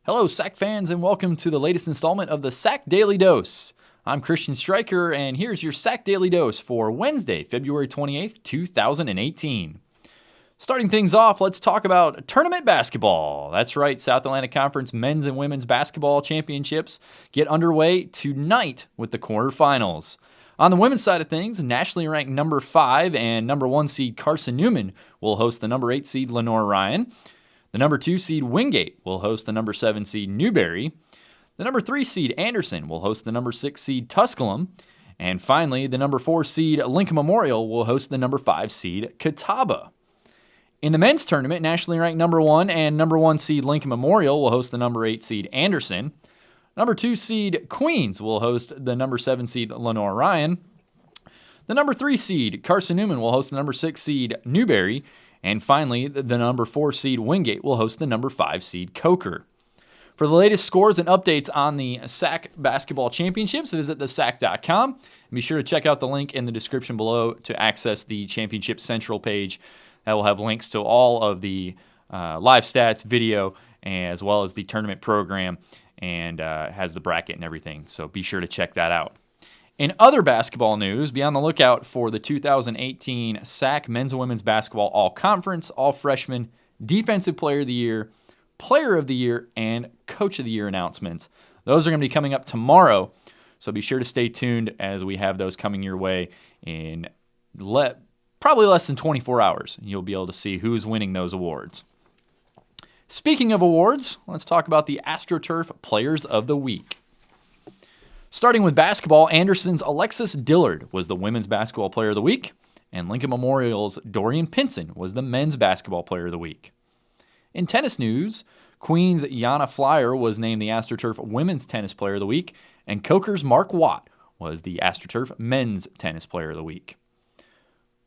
Hello, SAC fans, and welcome to the latest installment of the SAC Daily Dose. I'm Christian Stryker, and here's your SAC Daily Dose for Wednesday, February 28th, 2018. Starting things off, let's talk about tournament basketball. That's right, South Atlantic Conference men's and women's basketball championships get underway tonight with the quarterfinals. On the women's side of things, nationally ranked number 5 and number 1 seed Carson Newman will host the number 8 seed Lenore Ryan. The number 2 seed Wingate will host the number 7 seed Newberry. The number 3 seed Anderson will host the number 6 seed Tusculum. And finally, the number 4 seed Lincoln Memorial will host the number 5 seed Catawba. In the men's tournament, nationally ranked number 1 and number 1 seed Lincoln Memorial will host the number 8 seed Anderson. Number 2 seed Queens will host the number 7 seed Lenore Ryan. The number 3 seed Carson Newman will host the number 6 seed Newberry. And finally, the number 4 seed Wingate will host the number 5 seed Coker. For the latest scores and updates on the SAC basketball championships, visit thesac.com. Be sure to check out the link in the description below to access the Championship Central page. That will have links to all of the live stats, video, as well as the tournament program, and has the bracket and everything. So be sure to check that out. In other basketball news, be on the lookout for the 2018 SAC Men's and Women's Basketball All-Conference, All-Freshman, Defensive Player of the Year, and Coach of the Year announcements. Those are going to be coming up tomorrow, so be sure to stay tuned as we have those coming your way in probably less than 24 hours. You'll be able to see who's winning those awards. Speaking of awards, let's talk about the AstroTurf Players of the Week. Starting with basketball, Anderson's Alexis Dillard was the Women's Basketball Player of the Week, and Lincoln Memorial's Dorian Pinson was the Men's Basketball Player of the Week. In tennis news, Queen's Yana Flyer was named the AstroTurf Women's Tennis Player of the Week, and Coker's Mark Watt was the AstroTurf Men's Tennis Player of the Week.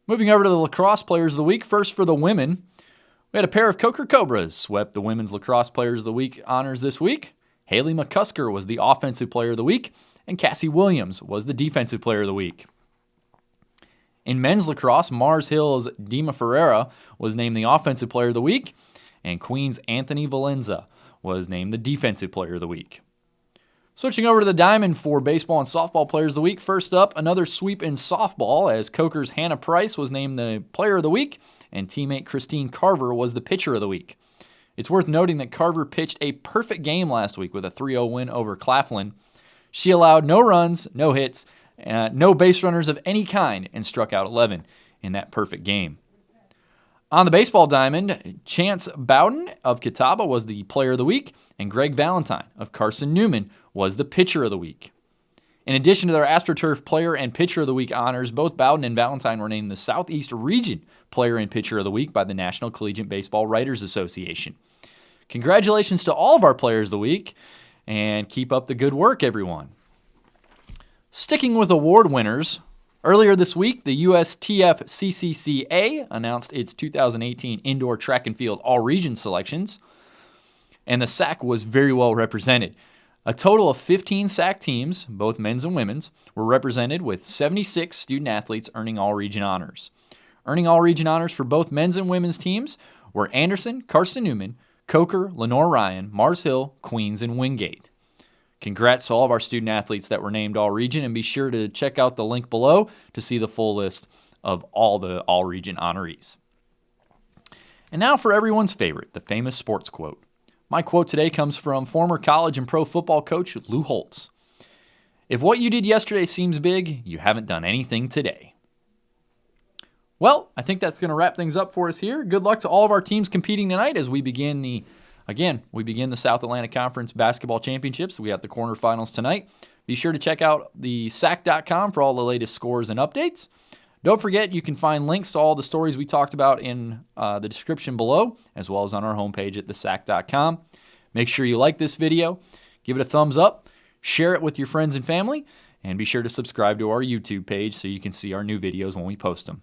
Moving over to the Lacrosse Players of the Week, first for the women, we had a pair of Coker Cobras swept the Women's Lacrosse Players of the Week honors this week. Haley McCusker was the Offensive Player of the Week, and Cassie Williams was the Defensive Player of the Week. In men's lacrosse, Mars Hill's Dima Ferreira was named the Offensive Player of the Week, and Queen's Anthony Valenza was named the Defensive Player of the Week. Switching over to the diamond for baseball and softball Players of the Week, first up, another sweep in softball as Coker's Hannah Price was named the Player of the Week, and teammate Christine Carver was the Pitcher of the Week. It's worth noting that Carver pitched a perfect game last week with a 3-0 win over Claflin. She allowed no runs, no hits, no base runners of any kind, and struck out 11 in that perfect game. On the baseball diamond, Chance Bowden of Catawba was the Player of the Week, and Greg Valentine of Carson Newman was the Pitcher of the Week. In addition to their AstroTurf Player and Pitcher of the Week honors, both Bowden and Valentine were named the Southeast Region Player and Pitcher of the Week by the National Collegiate Baseball Writers Association. Congratulations to all of our Players of the Week, and keep up the good work, everyone. Sticking with award winners, earlier this week, the USTFCCCA announced its 2018 Indoor Track and Field All-Region selections, and the SAC was very well represented. A total of 15 SAC teams, both men's and women's, were represented with 76 student-athletes earning all-region honors. Earning all-region honors for both men's and women's teams were Anderson, Carson Newman, Coker, Lenore Ryan, Mars Hill, Queens, and Wingate. Congrats to all of our student-athletes that were named all-region, and be sure to check out the link below to see the full list of all the all-region honorees. And now for everyone's favorite, the famous sports quote. My quote today comes from former college and pro football coach Lou Holtz. If what you did yesterday seems big, you haven't done anything today. Well, I think that's going to wrap things up for us here. Good luck to all of our teams competing tonight as we begin the South Atlantic Conference Basketball Championships. We have the quarterfinals tonight. Be sure to check out the SAC.com for all the latest scores and updates. Don't forget, you can find links to all the stories we talked about in the description below, as well as on our homepage at thesac.com. Make sure you like this video, give it a thumbs up, share it with your friends and family, and be sure to subscribe to our YouTube page so you can see our new videos when we post them.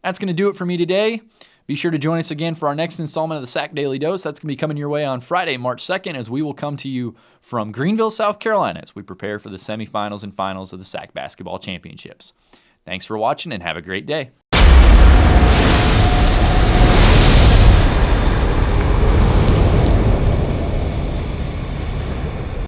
That's going to do it for me today. Be sure to join us again for our next installment of the SAC Daily Dose. That's going to be coming your way on Friday, March 2nd, as we will come to you from Greenville, South Carolina, as we prepare for the semifinals and finals of the SAC Basketball Championships. Thanks for watching, and have a great day.